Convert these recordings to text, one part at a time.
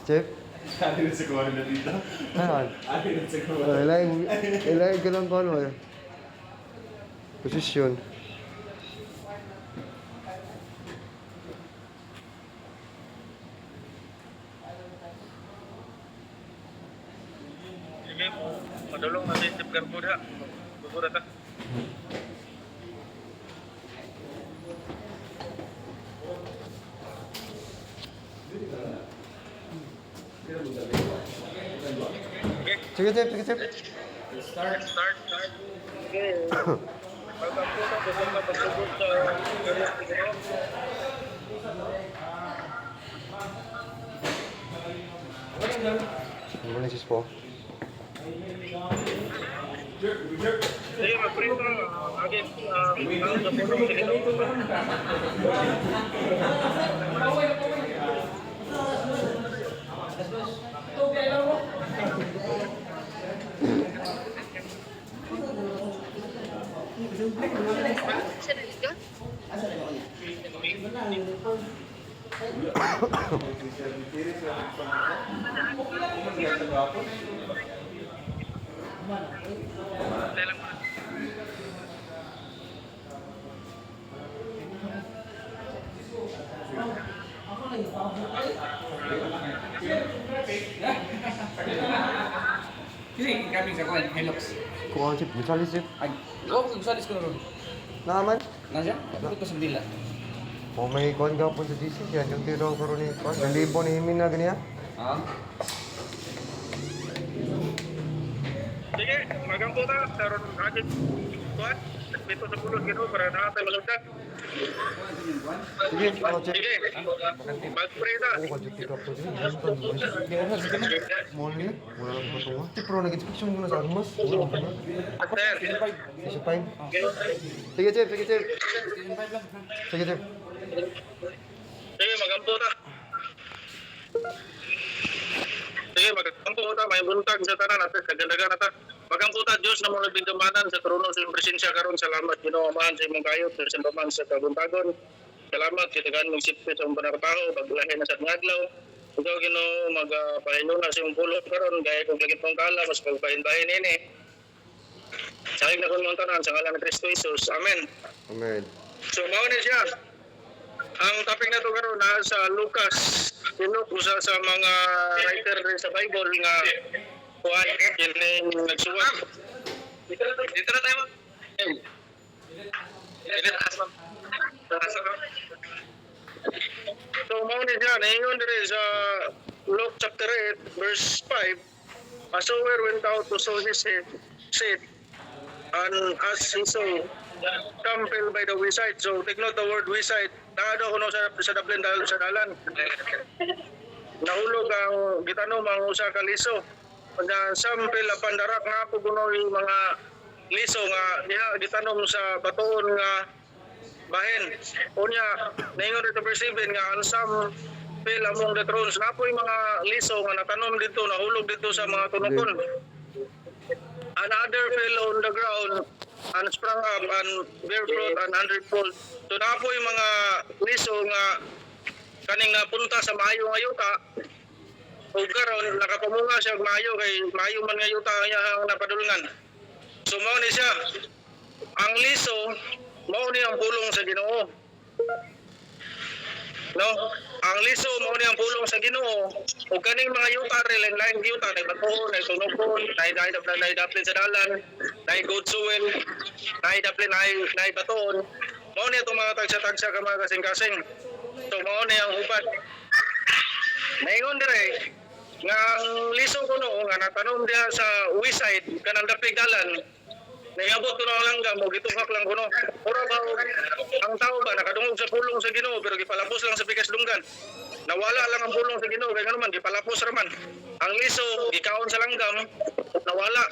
Chef? Ano sa kuha na dito? Ano? Ano sa kuha? Ilagay ko lang kung ano. Posisyon. Sige, madulong na sa isip karbuda. Bubuda ta. Sige, Chef. Sige, Chef. Start. Okay. Pagkapunta ko sa pagsugod sa garis siguro. Ano ba nasis po? Sige, mag-print na. Agad, ano sa puno ko dito. Kasi kami sa kuwan, Hilux. Kung ano, Chef. Misalis, Chef. Ay, oo, salis ko na ron. Naman. Nandiyan? Kapit ko sa Dila. Kung may kuhan ka po sa GC, yan yung tiro ko rin ni kuhan. Yung libo ni Himin na ganyan. Ha? Sige, magang puta. Taron agad. Kuhan. Dito sa pulo gino para nakatay malagdag. Sige, ako, Chef. Sige, mag-spray na. Oo, kung tiro ko dyan. Muli. Wala lang po ito. Chef, pero nag-inspection muna sa armas. Wala lang po na. Sir. Isa pa yun. Sige, Chef. Sige, Chef. Sige, Chef. Sige, magampo ta. Sige, magampo ta. May buntag sa tanan natin. Kagandagan na ta. Magampo ta, Diyos na mga bigdamanan sa trono sa presensya karon. Salamat, Ginoo Amahan sa imong kayot. Sa paman sa kabuntagon. Salamat, kitagan mong sipit sa imong panartaho. Paglahin na sa ngaglaw. Ikaw, Ginoo, magpahinuna sa imong pulot karon. Gaya kong lagit mong kala, mas pagpahintahin ini. Sayang na kong mga tanan sa ngalan ng Kristo Jesus. Amen. Amen. So, mauna siya. Ang topic na ito karon na sa Lucas, usa sa mga writer rin sa Bible nga kuhan kining nagsuwat. Dito na tayo. So, mauna siya. Naingon rin sa Luke chapter 8, verse 5. A sower went out to sow his seed, and as he sowed, some fell by the wayside. So, take note the word wayside. Nakado ko sa Dublin dahil sa dalan. Nahulog ang gitanom ang usa ka liso. Kanya some fell upon the rock nga po kuno yung mga liso nga diha gitanom sa batoon nga bahin. Unya, naingon dito verse 7 nga and some fell among the thorns. Napoy mga liso nga natanom dito, nahulog dito sa mga tunokon. Another fell on the ground and sprang up and bear fruit and 100-fold. So na po yung mga liso nga kaning napunta sa maayo nga yuta. O karon nakapamunga siya maayo kay maayo man nga yuta ang iyang napadulngan. So mao ni siya. Ang liso mao ni ang pulong sa Ginoo. No, ang liso mao ni ang pulong sa Ginoo. Ug kaning mga yuta lain yuta na batuon, na tunokon, na daplin sa dalan, na good soil, na daplin na batuon. Mao ni itong mga tagsa-tagsa ka mga kasing-kasing. So mao ni ang upat. Naingon dire nga ang liso kuno nga natanom diha sa wayside kanang daplig dalan. Naiabot ko na lang mo gituhak lang kuno. Ora ba ang tao ba nakadungog sa pulong sa Ginoo pero gipalapos lang sa bigas lunggan. Nawala lang ang pulong sa Ginoo kay ngano man gipalapos ra man. Ang liso gikaon sa langgam nawala.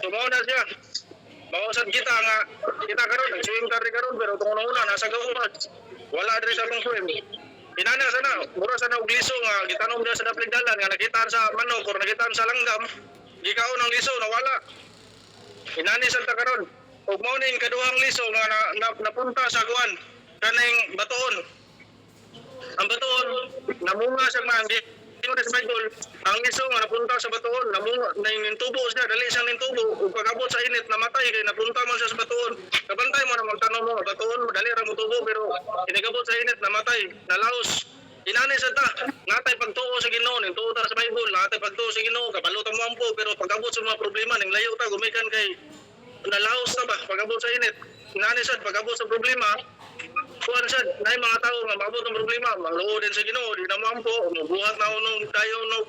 Tumaw na siya. Mausan kita nga kita karon nag-swim kari karon pero tong una nasa gawad. Wala diri sa tong swim. Inana sana, mura sana og liso nga gitanom diha sa daplig dalan nga nakitaan sa manok or nakitaan sa langgam. Gikaon ang liso nawala. Inani sa karon. Ug mao ning kaduhang liso nga napunta sa kuan kaning batuon. Ang batuon namunga sa manggi ingon sa Bible, ang liso nga napunta sa batuon, nintubo siya, dali siyang nintubo, ug pag-abot sa init namatay kay napunta man siya sa batuon. Kabantay mo na magtanong mo, batuon mo dali ra mo tubo pero inigabot sa init namatay, nalaos. Inani sa ta, natay pagtuo sa Ginoo, nintuo ta sa Bible, natay pagtuo sa Ginoo, kabalo ta mo ampo pero pag-abot sa mga problema ning layo ta gumikan kay nalaos ta ba pag-abot sa init. Inani sa pag-abot sa problema, kuan sad nay mga tao nga maabot ng problema mangluod din sa Ginoo di na mampo buhat na unong dayon no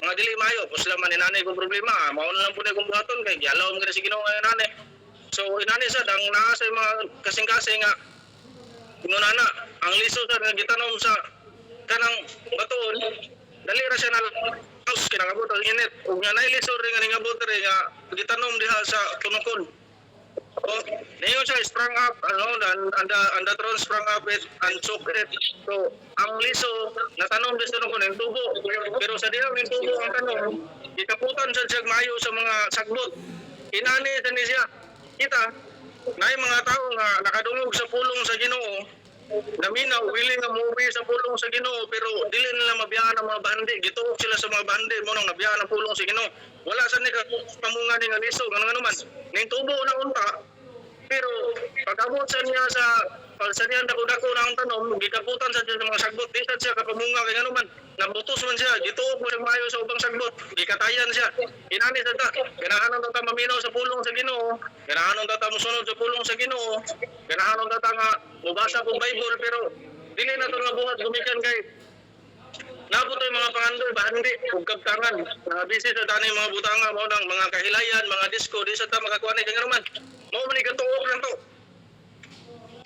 mga dili mayo pus lang man inani ko problema mao na lang pud kong buhaton kay gialaw mo sa Ginoo nga inani so inani sad ang naa sa mga kasing-kasing nga ingonana ang liso sad nga gitanom sa kanang batuon dali ra siya na house kinangabot ang init ug nga nay liso ring nga ningabot ring nga gitanom diha sa tunokon. Oh, ngayon siya sprang up, and the throne sprang up it and choked it. So, ang liso, natanong din sa ng tubo. Pero sa dilang ng tubo ang tanong, ikaputan siya mayo sa mga sagbot. Inani sa siya. Kita, na mga tao nga nakadungog sa pulong sa Ginoo, naminaw, willing nga muwi sa pulong sa Ginoo, pero dili nila mabiyaan ang mga bandi. Gituok sila sa mga bandi, mo nang nabiyaan ang pulong sa Ginoo. Wala sa nika pamunga ni nga liso, nga naman. Ning tubo na unta, pero pag-abot sa niya sa niya dako-dako na ang tanom, gikaputan sa mga sagbot, di siya kapamunga kay naman. Nabutos man siya, gituok mo siyang mayo sa ubang sagbot, gikatayan siya. Inani sa ta, ganahanon ta maminaw sa pulong sa Ginoo, ganahanon ta musunod sa pulong sa Ginoo, ganahanon ta nga mubasa pong Bible, pero dili na to nga buhat gumikan kay naputoy mga pangandoy, bahandi, ug kabtangan. Busy sa tanay mga butanga, mao nang mga kahilayan, mga disco, di sa ta makakuha ni kang naman. Mao man igatuok lang to.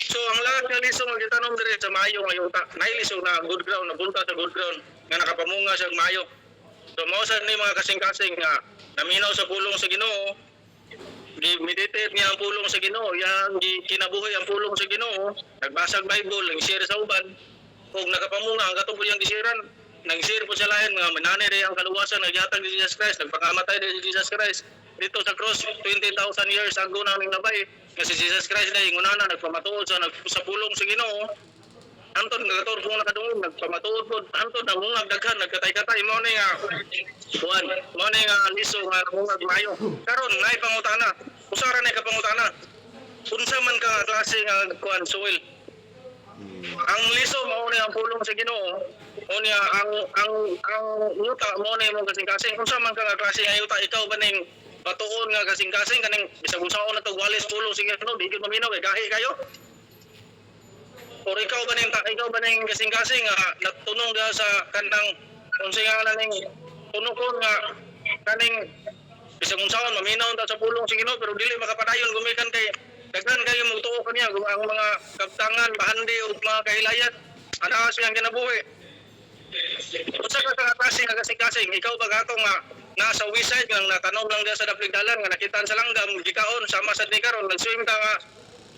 So ang lahat nga lisong nga gitanom dire sa mayo ngayon ta. Nailisong na good ground, napunta sa good ground nga nakapamunga sa mayo. So mao sa ni mga kasing-kasing nga naminaw sa pulong sa Ginoo. Gi-meditate niya ang pulong sa Ginoo, yang kinabuhi ang pulong sa Ginoo, nagbasag Bible, nag-share sa uban. Kung nakapamunga ang katong yang gisiran, nag-share po sa lain nga mananay rin ang kaluwasan, nagyatag ni Jesus Christ, nagpakamatay ni Jesus Christ. Dito sa cross, 20,000 years ago na ning nabay, nga si Jesus Christ na ingunana, nagpamatuod sa pulong sa Ginoo. Anton, nagator kung nakadungog, nagpamatuod po, anton, namungag daghan, nagkatay-katay, mo na nga, kuhan, mo na nga liso, nga namungag mayo. Karon naay pangutana, usara na kapangutana, unsa man ka klase nga kuhan, soil. Ang liso mao ni ang pulong sa Ginoo. O niya ang yuta mo ni mo kasing-kasing. Unsa man ka nga klase nga yuta ikaw ba ning batuon nga kasing-kasing kaning bisag unsaon na to walis pulong sa Ginoo, di gyud maminaw kay gahi kayo. Or ikaw ba ning kasing-kasing nga nagtunong diha sa kanang unsa nga ning tunokon nga kaning bisag unsaon maminaw ta sa pulong sa Ginoo pero dili makapadayon gumikan kay daghan kayo magtuo kaniya ang mga kabtangan, bahandi o mga kahilayat. Ana siyang kinabuhi. Unsa ka nga klase nga kasing-kasing, ikaw ba gato nga nasa west side nga natanong lang diha sa Dapligdalan nga nakitaan sa langgam gikaon sama sa ni karon nag-swim ta nga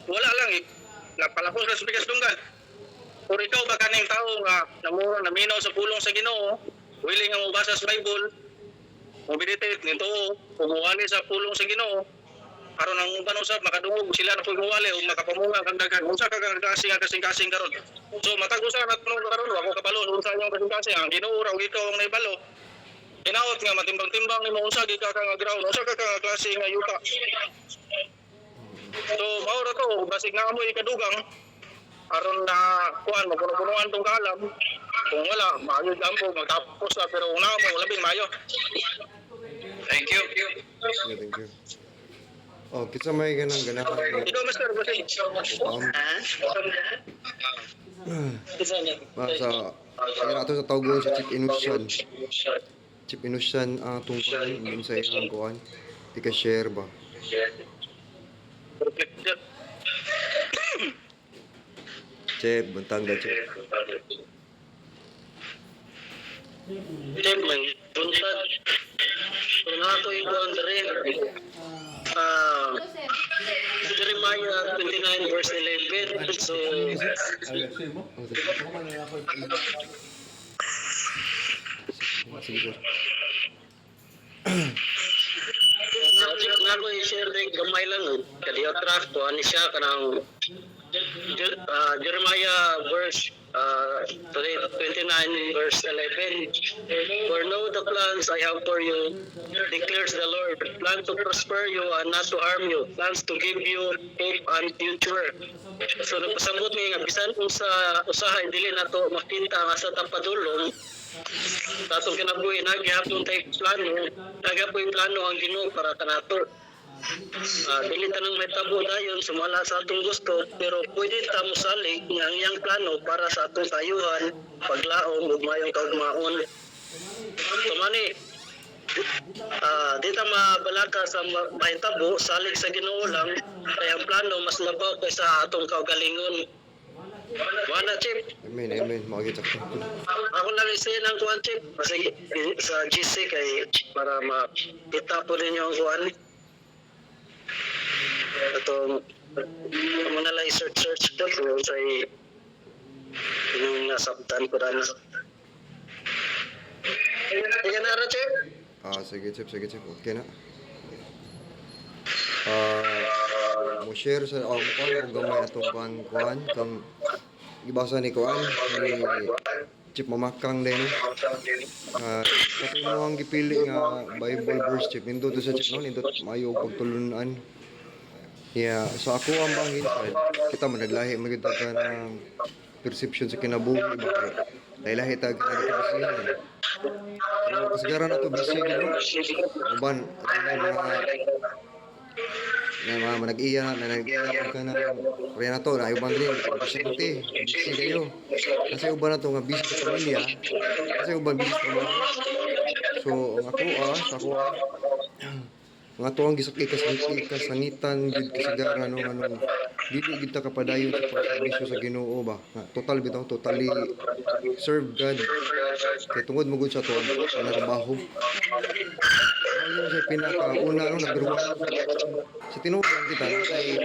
wala lang napalapos ka sa bigas dunggan. Or ikaw ba kaning tao nga naminaw sa pulong sa Ginoo, willing nga mobasa sa Bible, mobilitate nito, umuwali sa pulong sa Ginoo, aron ang uban usab makadungog sila na pagmuwali o makapamunga kang daghan. Unsa ka klase nga kasing-kasing karon? So matag usa na tunong karon ako kabalo unsa yung kasing-kasing ang Ginoo ra ug ikaw ang naibalo. Inaot nga matimbang-timbang nimo unsa gi ka nga ground, unsa ka klase nga yuta. So mao ra to basig na amoy kadugang aron na kuan mapuno-punuan tong kalam. Kung wala maayod lang po magtapos na pero una mo labing mayo. Thank you. Yeah, thank you. Oh, kita may ganang ganahan. Ikaw master basig. Sa kaya ato sa tawgon sa Chief Inusan. Chief Inusan tungkol din sa iyang kuan. Tika share ba? Chef, buntang da chef. Chef may buntag. Kung ato ibang rin. Jeremiah 29 verse 11. So Sige sir. nga ko i-share din gamay lang kadiyo track to ani siya kanang Jeremiah verse today 29 verse 11. For know the plans I have for you, declares the Lord, plan to prosper you and not to harm you, plans to give you hope and future. So nagpasabot nga bisan kung sa usahay dili nato makita nga sa tapadulong tatong kinabuhi nagyapon tay plano, nagyapon plano ang Ginoo para kanato. Dili tanang may tabo dayon sumala sa atong gusto, pero pwede ta mosalig nga ang iyang plano para sa atong kayuhan, paglaom ug mayong kaugmaon. Tumani di ta mabalaka sa mahitabo, salig sa Ginoo lang, kaya ang plano mas labaw kaysa atong kaugalingon. Wala, Chip. Amen, amen. Makakita ko. Ako lang isa ng kuhan, Chip. Kasi sa GC kay para makita po rin yung kuhan. Ito, mga lang search po kung sa yung nasabtan ko na. Ika na, Chip? Sige, Chip. Okay na. Mo share sa mo kung gamay atong kuan kang ibasa ni kuan ni Chip Mamakang din. Kasi mo ang gipili nga Bible verse, Chip. Nindot sa Chip no, nindot maayo pagtulunan. Yeah, so ako ang bangin side. Kita man naglahi magita ka ng perception sa kinabuhi ba. Lahi tag nagkasihan. Pero kasagaran ato busy gino. Uban mga nag-iya ka na kaya na to na uban rin pasyente busy kayo kasi uban na to nga busy sa pamilya kasi uban busy sa pamilya. So ang ako nga to ang kasangitan gid kasagaran no ano dili gid ta kapadayon sa pagserbisyo sa Ginoo ba total bitaw totally serve God kay tungod mo gud sa to ang trabaho ano sa pinakauna no nagruwa sa tinuod lang kita kay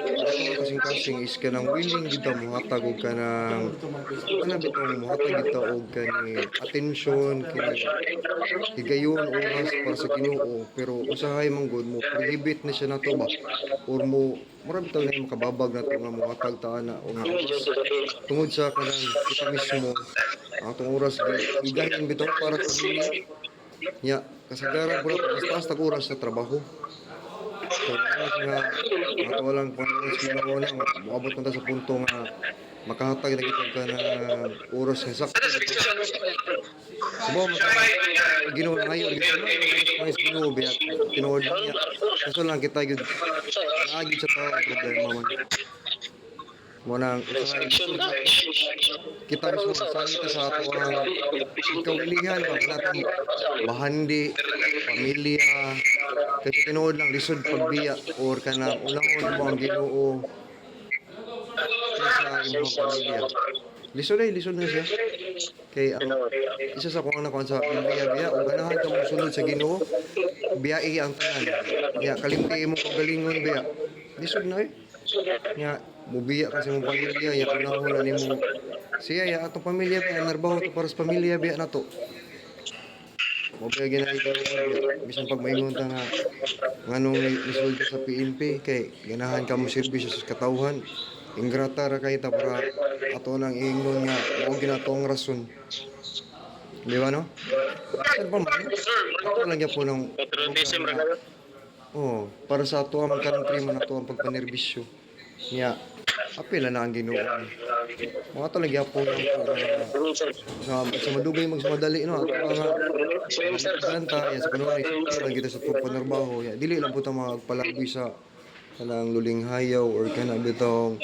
kasing-kasing is kanang willing gid ta mohatag og kanang ana bitaw mohatag gid ta og kani attention kini higayon oras para sa Ginoo pero usahay man gud mo prohibit na siya nato ba or mo murag taw na makababag na to nga mohatag ta ana o nga oras tungod sa kanang kita mismo atong oras gigahin bitaw para sa pamilya nya kasagaran puro basta tag oras sa trabaho so nga ato lang pang Ginoo na moabot man ta sa punto nga makahatag na kita ka na oras nga sakto subo Ginoo ngayon mas Ginoo biya tinuod niya kaso lang kita gud naagi sa tao problema man mo nang kita mismo salita sa ato ang kaulihan ba natin bahandi pamilya kasi tinuod lang lisod pagbiya or kana unahon mo ang Ginoo sa imong pamilya lisod na siya kay isa sa kung nakuha sa biya o ganahan ka mong sunod sa Ginoo biyai ang tanan ya kalimti mo kagalingon biya lisod na nya mubiya kasi mong pamilya ya unahon na nimo siya ya atong pamilya biya narbaho to para sa pamilya biya nato mo biya ginahita bisan pag maingon ta nga nganong lisod ka sa PNP kay ganahan ka mo serbisyo sa katawhan ingrata ra kay ta para ato nang ingon nga mao ginatong rason di ba no saan pa man ato lang gyapon ng para sa ato ang country man ato ang pagpanerbisyo nya apila na ang Ginoo mga ato lang gyapon sa madugay magsumadali no ato nga kanta ya sa kanunay lang kita sa pagpanarbaho ya dili lang po ta magpalaboy sa kanang luling hayaw or kana bitong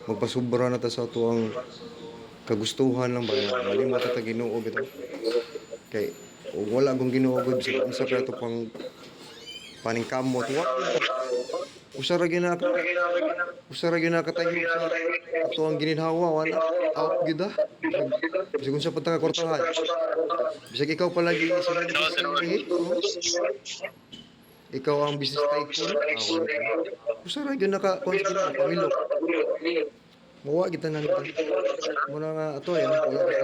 magpasubra na ta sa ato ang kagustuhan lang ba malimot ta Ginoo bitaw kay ug wala gong Ginoo gud sa kay ato pang paningkamot usara ginakatayo sa ato ang gininhawa wala out gid bisag unsa pa ta kortahan bisag ikaw palagi sa ikaw ang business tycoon usara gyud naka kontra pamilok mawa kita na nito muna nga ato ay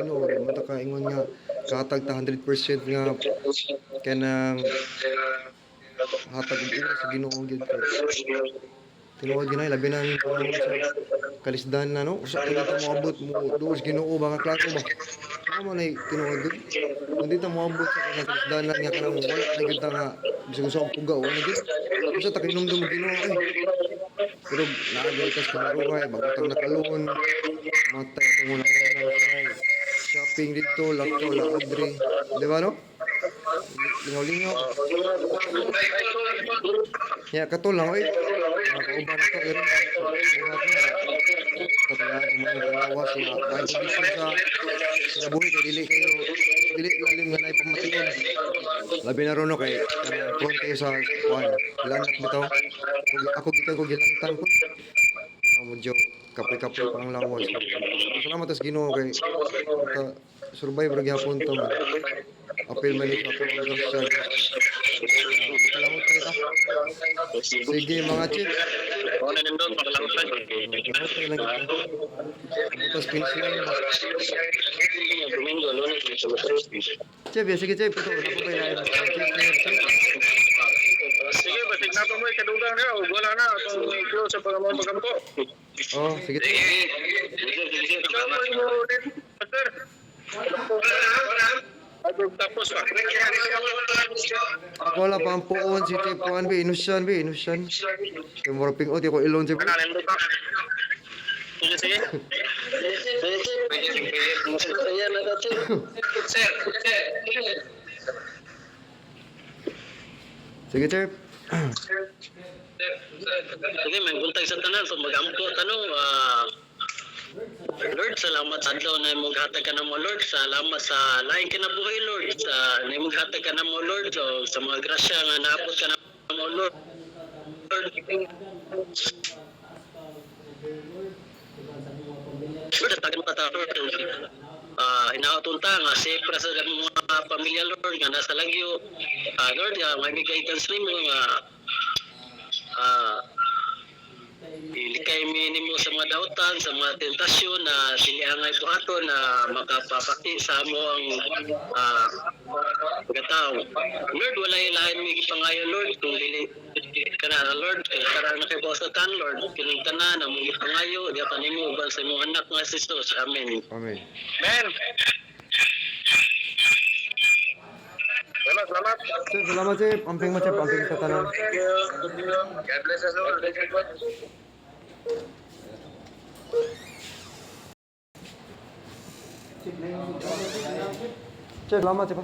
ano mata ka ingon nga kahatag ta 100% nga kanang hatag og sa Ginoo gyud tinuod ginay labi na sa kalisdan na no. Usa pa dito moabot mo duos Ginoo ba ka klaro ba? Ano man ay tinuod gud. Kung dito moabot sa kanang kalisdan nga kanang wala na gyud ta nga bisag usa ang puga wala gyud. Usa ta kinumdum Ginoo ay. Pero naagay kas kamaruhay bagutang nakalon. Matay itong unang shopping dito, lakto, laundry. Di ba no? Lingaw-lingaw. Ya, katol lang, oy. Mga kauban na to, pero buhat na. Katalaan ko mga nalawas na may pabisyon sa buhay kay dili lalim nga na ipamatiyon. Labi na ron no kay prone kayo sa kuhan. Lanat bitaw. Ako gikan ko gilantan ko. Mga mudyo kapoy-kapoy pang lawas. Salamat sa Ginoo kay survive ra gyapon to. Apil man sa pagkakasal. Salamat kita. Sige mga chip. Ano din doon, pagkalangutan. Tapos finish line. Domingo, Lunes, Chip, sige chip. Ito, napapay na yun. Chip. sige, basig na pa mo ikadugang na. Wala na, kung close sa pangamon pagkampo. Oh, sige chip. Ikaw mo din, Pastor. Tapos ba? Ako wala pa ang puon si Chip. Kuhan ba? Inusyan. Kaya moraping o, di ako ilon chip. Kanalendo ka. Sige, sige. Sir. Sige chip. Sige, may buntay sa tanan. So, mag-ampo tanong, Lord, salamat sa adlaw na imong hatag ka na mo, Lord. Salamat sa lain kinabuhi, Lord. Sa na imong hatag ka na mo, Lord. So, sa mga grasya nga naabot ka na mo, Lord. Lord, tagan mo ka Lord. Hinahatunta nga siyempre sa mga pamilya, Lord, nga nasa lagyo. Lord, may guidance nimo nga ilikay minimo sa mga dautan, sa mga tentasyon na siliangay buhaton na makapapaki sa mo ang pagkatao. Lord, wala ilahin may gipangayo, Lord, kung dili ka na, Lord, karang nakibosatan, Lord, kining tanan ang mga gipangayo, diya panimo uban sa imong anak nga si Jesus. Amen. Amen. Amen. Salamat. Chip, salamat chip. Amping mo chip. Amping sa tanan. God bless us all. Chip, salamat chip.